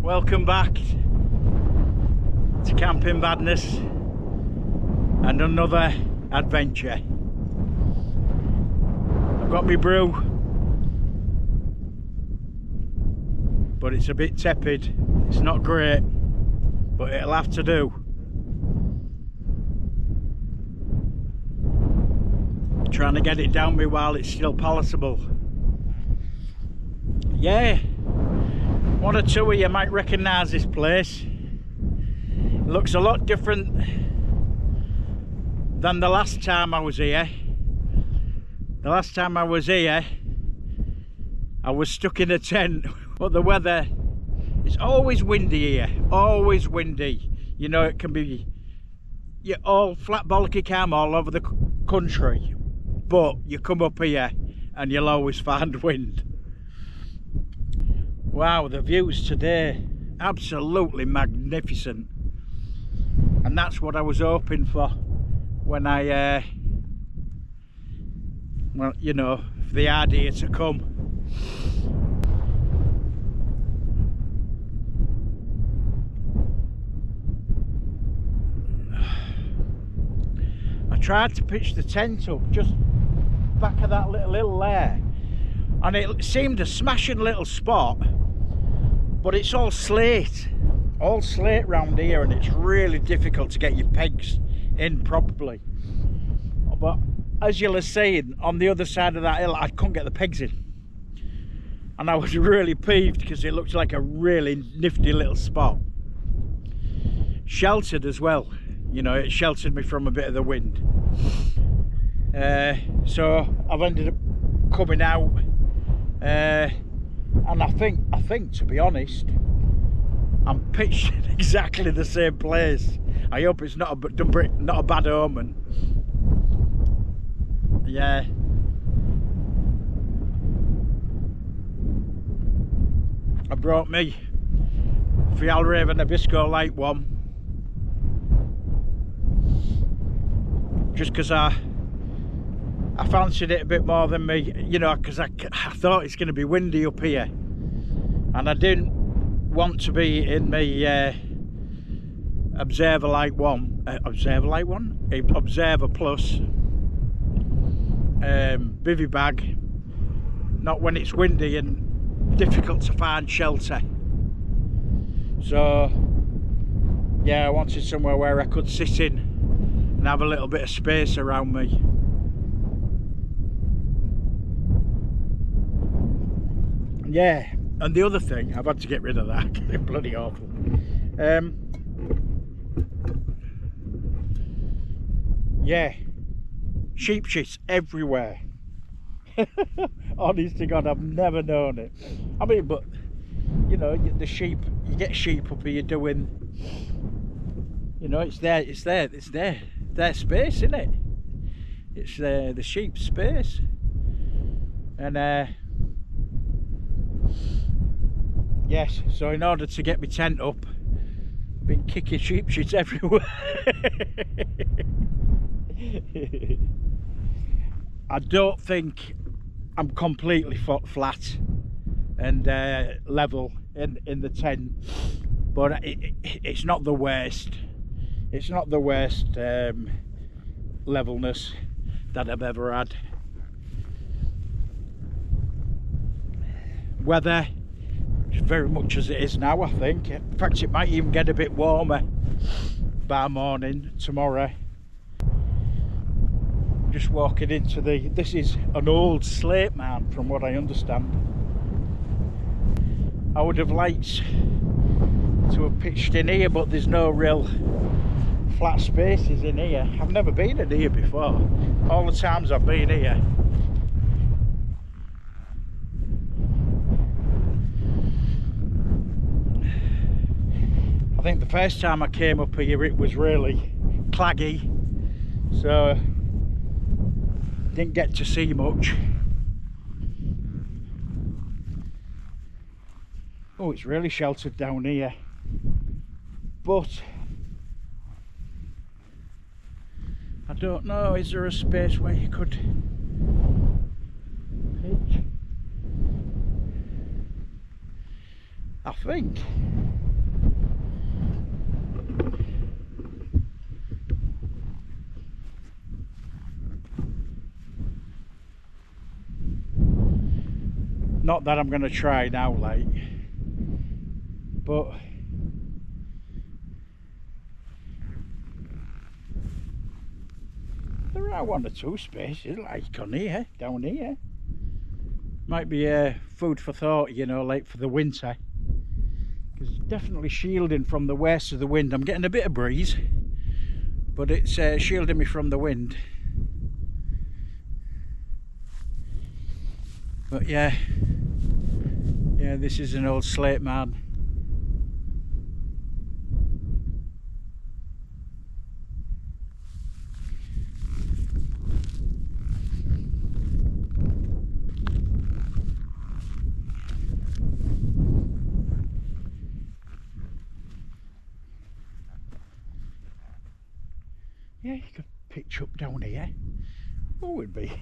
Welcome back to Camping Badness and another adventure. I've got my brew, but it's a bit tepid. It's not great, but it'll have to do. Trying to get it down me while it's still palatable. Yeah, one or two of you might recognise this place. It looks a lot different than the last time I was here. The last time I was here, I was stuck in a tent, but the weather is always windy here, always windy. You know, it can be all flat bollocky calm all over the country, but you come up here and you'll always find wind. Wow, the views today, absolutely magnificent. And that's what I was hoping for when I, well, you know, for the idea to come. I tried to pitch the tent up just back of that little hill there, and it seemed a smashing little spot, but it's all slate round here, and it's really difficult to get your pegs in properly. But as you'll have seen, on the other side of that hill I couldn't get the pegs in, and I was really peeved because it looked like a really nifty little spot, sheltered as well. You know, it sheltered me from a bit of the wind. So I've ended up coming out, and I think to be honest, I'm pitched in exactly the same place. I hope it's not a bad omen. Yeah. I brought me Fjällräven Nabisco light one, just because I fancied it a bit more than me, you know, because I thought it's going to be windy up here, and I didn't want to be in my Observer Plus bivy bag, not when it's windy and difficult to find shelter. So yeah, I wanted somewhere where I could sit in and have a little bit of space around me. Yeah, and the other thing, I've had to get rid of that, they're bloody awful. Yeah, sheep shits everywhere. Honest to God, I've never known it. I mean, but you know, the sheep, you get sheep up here doing, you know, it's their space, isn't it? It's the sheep's space. And yes, so in order to get my tent up, I've been kicking sheep shit everywhere. I don't think I'm completely flat and level in the tent, but it's not the worst. It's not the worst levelness that I've ever had. Weather is very much as it is now, I think. In fact, it might even get a bit warmer by morning tomorrow. Just walking into this is an old slate mine from what I understand. I would have liked to have pitched in here, but there's no real flat spaces in here. I've never been in here before. All the times I've been here, I think the first time I came up here it was really claggy, so didn't get to see much. Oh, it's really sheltered down here, but I don't know, is there a space where you could pitch? I think Not that I'm going to try now, like, but there are one or two spaces like on here, down here. Might be food for thought, you know, like for the winter, because it's definitely shielding from the west of the wind. I'm getting a bit of breeze, but it's shielding me from the wind. But yeah, this is an old slate man. Yeah, you could pitch up down here. What would be?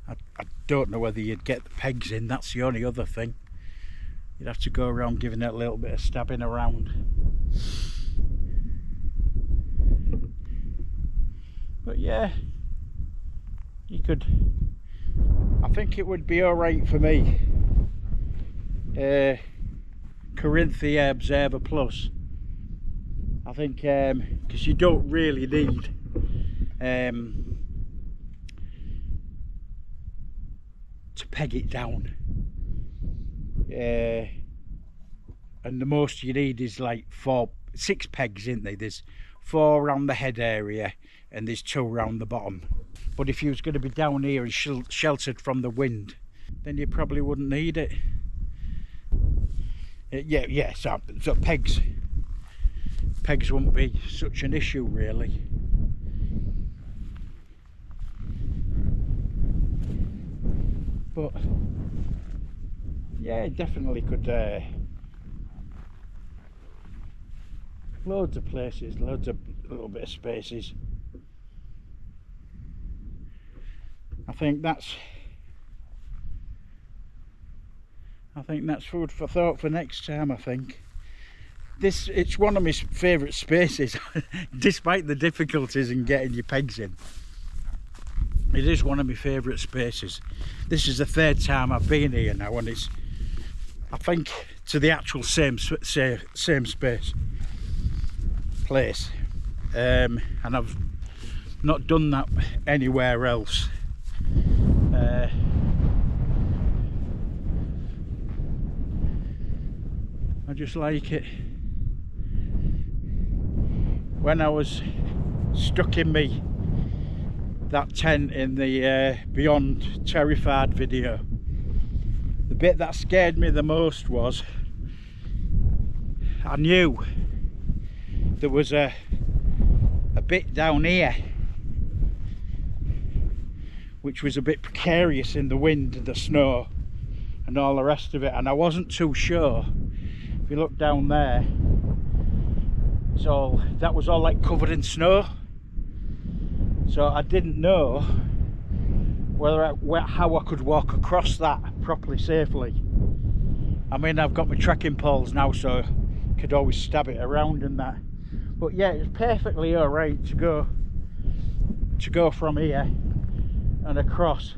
I don't know whether you'd get the pegs in, that's the only other thing. You'd have to go around giving it a little bit of stabbing around. But yeah, you could, I think it would be alright for me. Corinthia Observer Plus, I think, because you don't really need to peg it down, and the most you need is like 6 pegs, isn't there? There's 4 around the head area and there's 2 around the bottom. But if you was going to be down here and sheltered from the wind, then you probably wouldn't need it. So pegs wouldn't be such an issue really. But yeah, definitely could, loads of places, loads of little bit of spaces. I think that's food for thought for next time. I think it's one of my favourite spaces despite the difficulties in getting your pegs in. It is one of my favourite spaces. This is the 3rd time I've been here now, and it's, I think, to the actual same place, and I've not done that anywhere else. I just like it. When I was stuck in that tent in the Beyond Terrified video, the bit that scared me the most was I knew there was a bit down here which was a bit precarious in the wind and the snow and all the rest of it, and I wasn't too sure. If you look down there, that was all like covered in snow, so I didn't know how I could walk across that properly safely. I mean, I've got my trekking poles now, so I could always stab it around and that. But yeah, it's perfectly alright to go from here and across.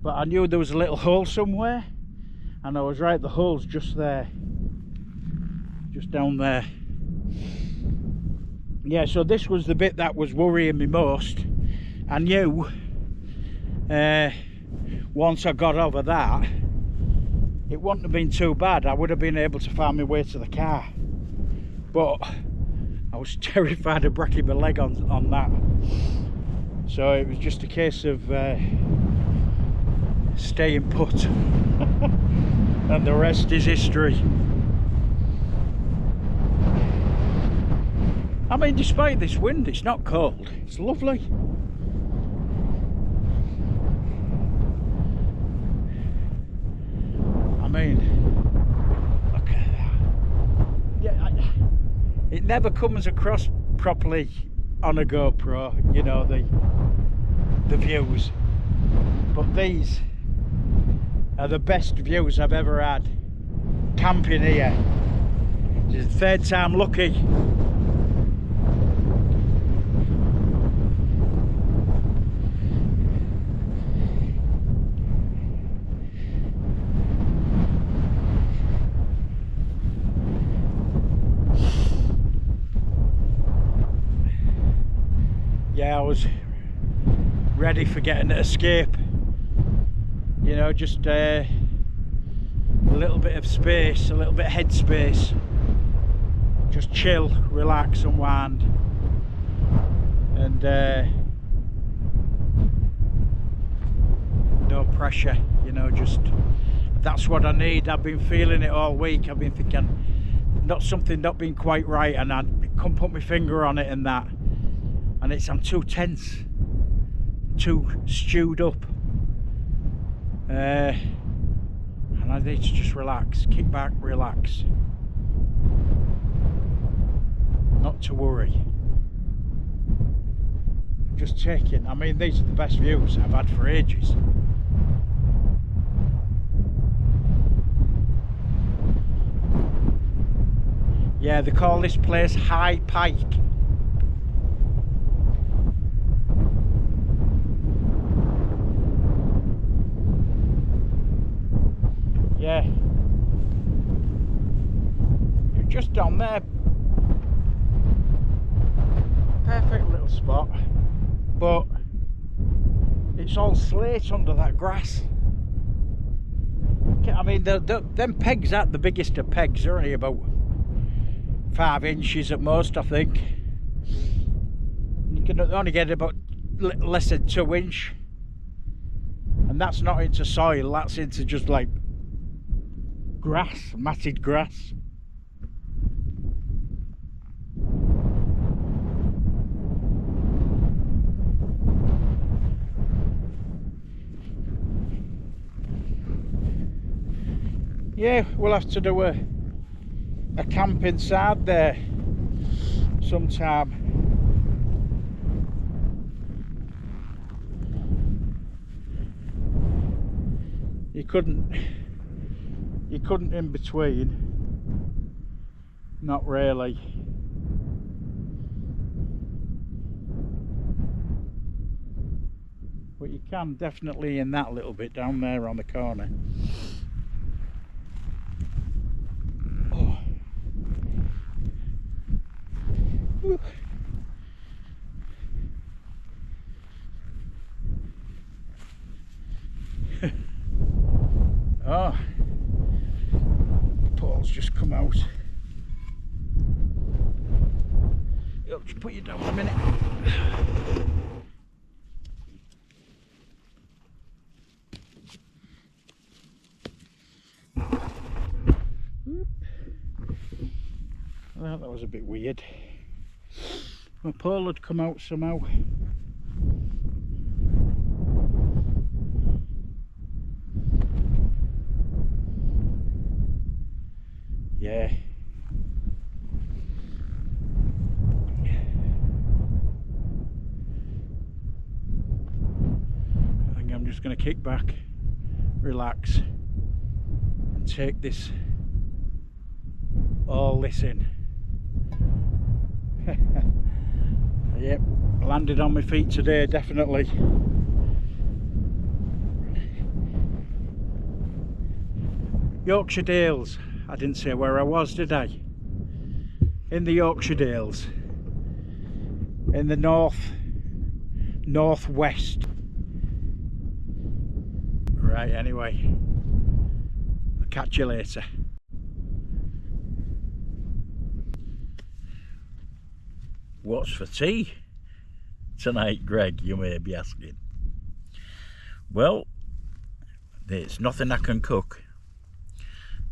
But I knew there was a little hole somewhere, and I was right, the hole's just there, just down there. Yeah, so this was the bit that was worrying me most. I knew once I got over that, it wouldn't have been too bad. I would have been able to find my way to the car, but I was terrified of breaking my leg on that. So it was just a case of staying put and the rest is history. I mean, despite this wind, it's not cold, it's lovely. I mean, look at that. Yeah, it never comes across properly on a GoPro, you know, the views, but these are the best views I've ever had camping here. It's the 3rd time lucky. yeah, I was ready for getting an escape. You know, just a little bit of space, a little bit of headspace. Just chill, relax, unwind. And no pressure, you know, just that's what I need. I've been feeling it all week. I've been thinking something not being quite right, and I couldn't put my finger on it, and that, and I'm too tense, too stewed up, and I need to just relax, kick back, relax, not to worry. Just taking, I mean, these are the best views I've had for ages. Yeah, they call this place High Pike. Yeah. You're just down there. Perfect little spot. But it's all slate under that grass. I mean, them pegs aren't the biggest of pegs. They're only about 5 inches at most, I think. You can only get about less than 2 inch, and that's not into soil, that's into just like grass, matted grass. Yeah, we'll have to do a camp inside there sometime. You couldn't in between, not really. But you can definitely in that little bit down there on the corner. Oh. Ooh. Oh, Paul's just come out. I'll just put you down a minute. Well, that was a bit weird. My Paul had come out somehow. Yeah. I think I'm just going to kick back, relax, and take all this in. Yep, landed on my feet today, definitely. Yorkshire Dales. I didn't say where I was, did I? In the Yorkshire Dales, in the northwest. Right, anyway, I'll catch you later. What's for tea tonight, Greg, you may be asking? Well, there's nothing I can cook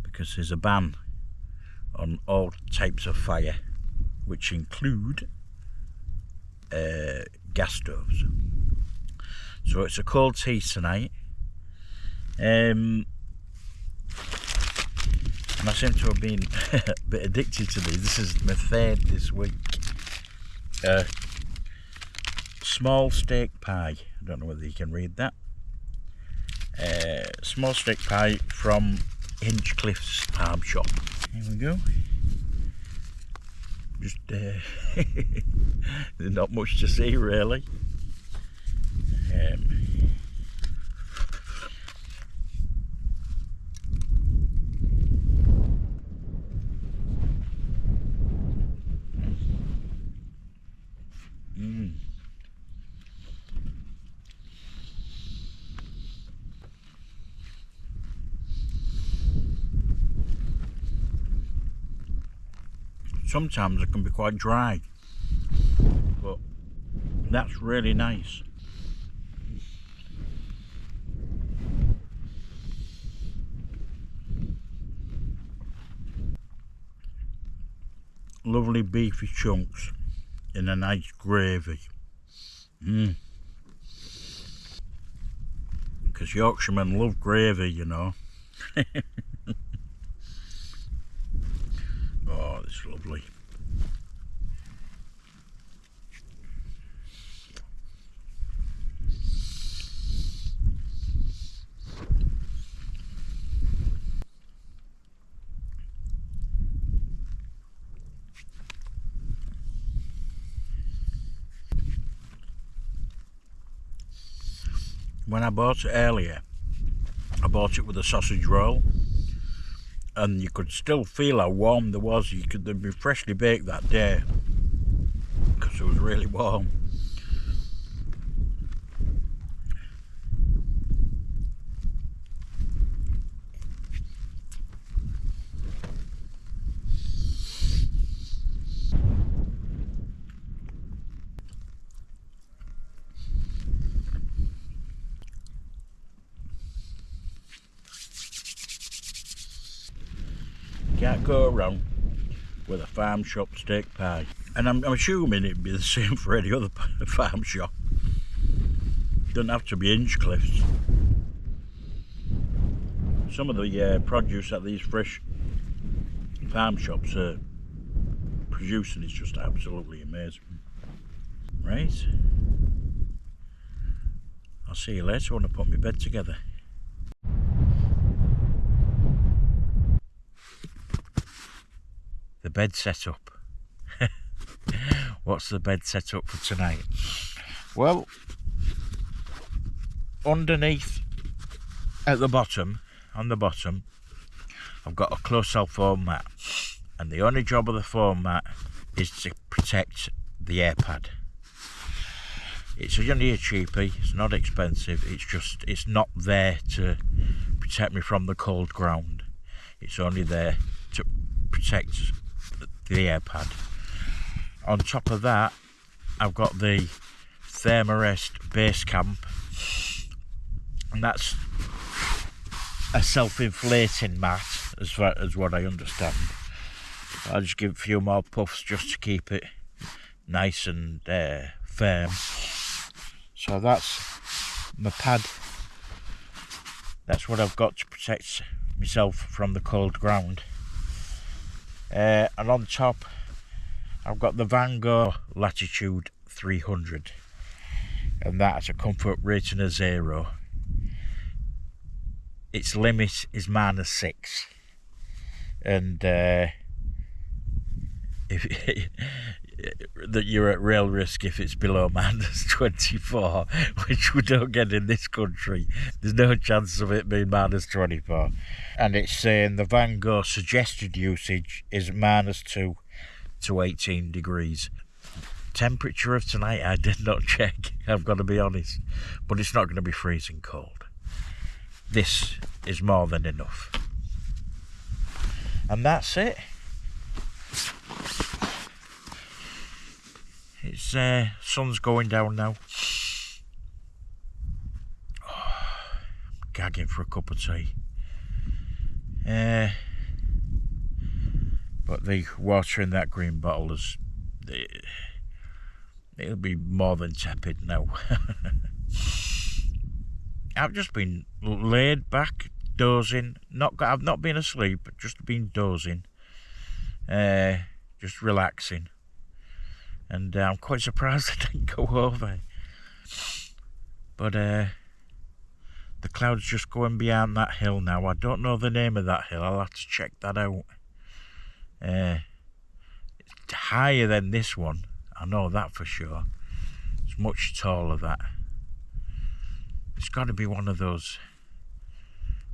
because there's a ban on all types of fire, which include gas stoves. So it's a cold tea tonight, and I seem to have been a bit addicted to these. This is my third this week. Small steak pie. I don't know whether you can read that. Small steak pie from Hinchcliffe's Farm Shop. Here we go. Just there's not much to see really. sometimes it can be quite dry, but that's really nice. Lovely beefy chunks in a nice gravy. Because Yorkshiremen love gravy, you know. Oh, it's lovely. When I bought it earlier, I bought it with a sausage roll, and you could still feel how warm there was. They'd been freshly baked that day because it was really warm. Can't go wrong with a farm shop steak pie, and I'm assuming it'd be the same for any other farm shop. Doesn't have to be Inchcliffs. Some of the produce that these fresh farm shops are producing is just absolutely amazing. Right, I'll see you later when I put my bed together. The bed setup. What's the bed setup for tonight? Well, underneath at the bottom, on the bottom, I've got a close-cell foam mat, and the only job of the foam mat is to protect the air pad. It's only a cheapie, it's not expensive, it's not there to protect me from the cold ground. It's only there to protect the air pad. On top of that, I've got the Thermarest base camp, and that's a self-inflating mat, as far as what I understand. I'll just give a few more puffs just to keep it nice and firm. So that's my pad. That's what I've got to protect myself from the cold ground. And on top, I've got the Van Gogh Latitude 300, and that has a comfort rating of 0. Its limit is -6, and if that you're at real risk if it's below -24, which we don't get in this country. There's no chance of it being -24. And it's saying the Van Gogh suggested usage is -2 to 18 degrees. Temperature of tonight, I did not check, I've got to be honest, but it's not going to be freezing cold. This is more than enough. And that's it. It's sun's going down now. Oh, I'm gagging for a cup of tea. But the water in that green bottle it'll be more than tepid now. I've just been laid back, dozing. I've not been asleep, but just been dozing. Just relaxing. And I'm quite surprised I didn't go over. But the cloud's just going behind that hill now. I don't know the name of that hill. I'll have to check that out. It's higher than this one. I know that for sure. It's much taller, that. It's got to be one of those.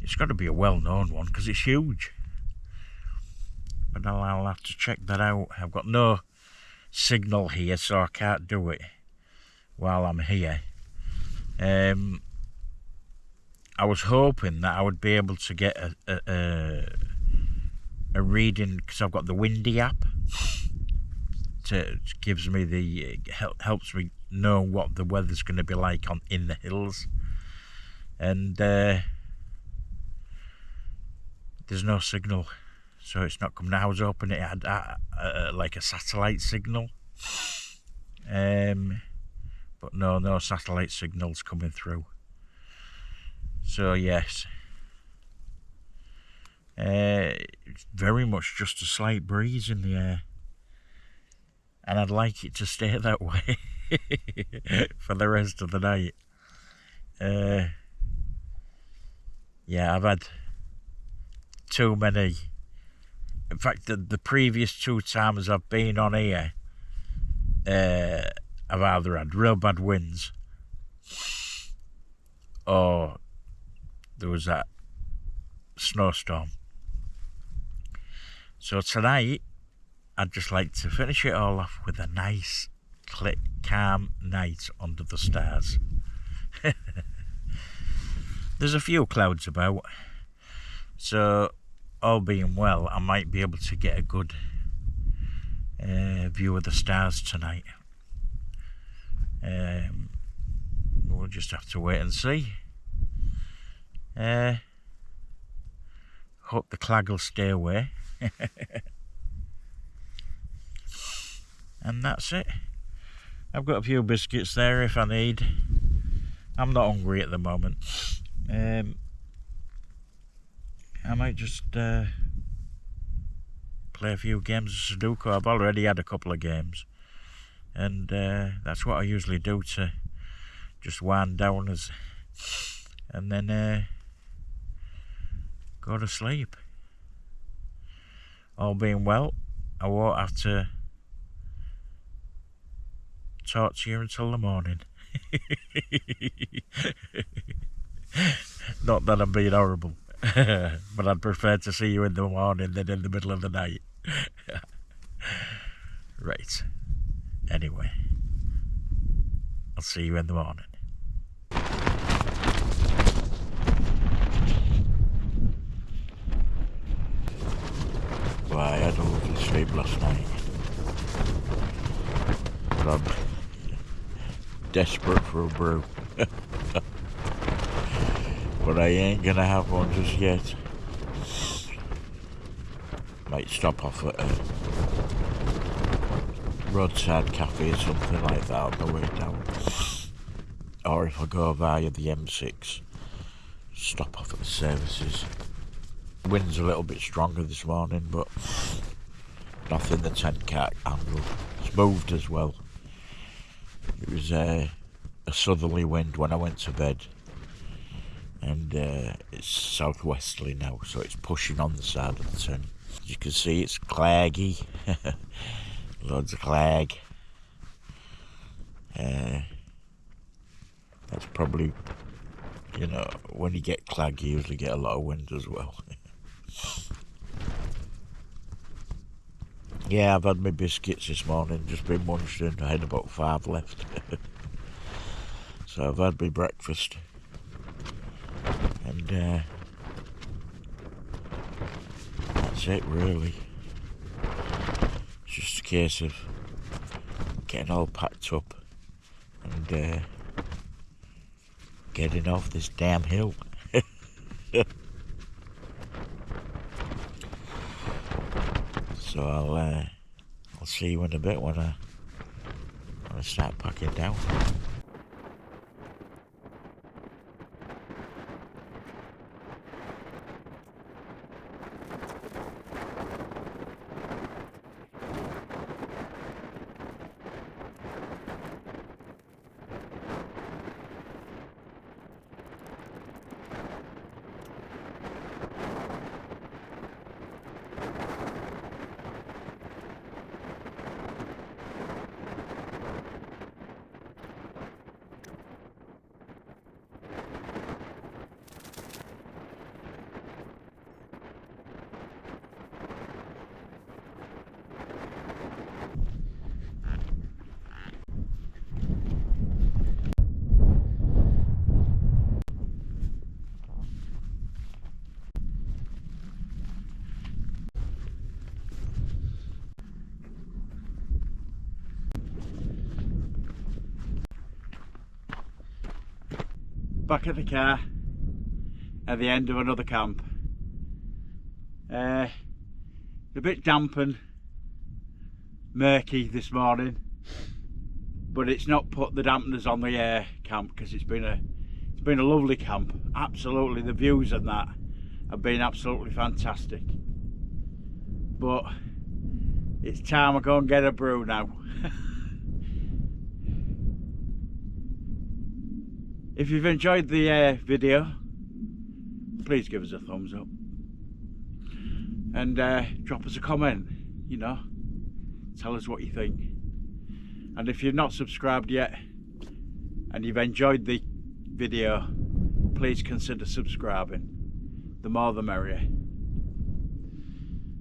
It's got to be a well-known one because it's huge. But I'll have to check that out. I've got no signal here, so I can't do it while I'm here. I was hoping that I would be able to get a reading because I've got the Windy app, gives me helps me know what the weather's going to be like in the hills. And there's no signal, so it's not coming. I was hoping it had like a satellite signal, but no satellite signals coming through. So yes, it's very much just a slight breeze in the air, and I'd like it to stay that way for the rest of the night. Yeah, I've had too many. In fact, the previous 2 times I've been on here, I've either had real bad winds, or there was that snowstorm. So tonight, I'd just like to finish it all off with a nice, calm night under the stars. There's a few clouds about, so all being well, I might be able to get a good view of the stars tonight. We'll just have to wait and see. Hope the clag will stay away. And that's it. I've got a few biscuits there if I need. I'm not hungry at the moment. I might just play a few games of Sudoku. I've already had a couple of games, and that's what I usually do to just wind down and then go to sleep. All being well, I won't have to talk to you until the morning. Not that I'm being horrible, but I'd prefer to see you in the morning than in the middle of the night. Right. Anyway, I'll see you in the morning. Well, I had a lovely sleep last night, but I'm desperate for a brew. But I ain't gonna have one just yet. Might stop off at a roadside cafe or something like that on the way down. Or if I go via the M6, stop off at the services. The wind's a little bit stronger this morning, but nothing the tent can't handle. It's moved as well. It was a southerly wind when I went to bed, and it's southwesterly now, so it's pushing on the side of the tent. As you can see, it's claggy. Loads of clag. That's probably, when you get clag, you usually get a lot of wind as well. Yeah, I've had my biscuits this morning, just been munched in. I had about 5 left. So I've had my breakfast. And that's it, really. It's just a case of getting all packed up and getting off this damn hill. So I'll see you in a bit when I start packing down. back at the car at the end of another camp. A bit damp and murky this morning, but it's not put the dampeners on the camp, because it's been a lovely camp. Absolutely, the views and that have been absolutely fantastic. But it's time I go and get a brew now. If you've enjoyed the video, please give us a thumbs up and drop us a comment, you know, tell us what you think. And if you've not subscribed yet and you've enjoyed the video, please consider subscribing. The more the merrier.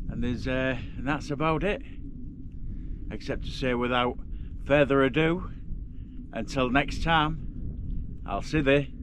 And that's about it, except to say, without further ado, until next time, I'll see thee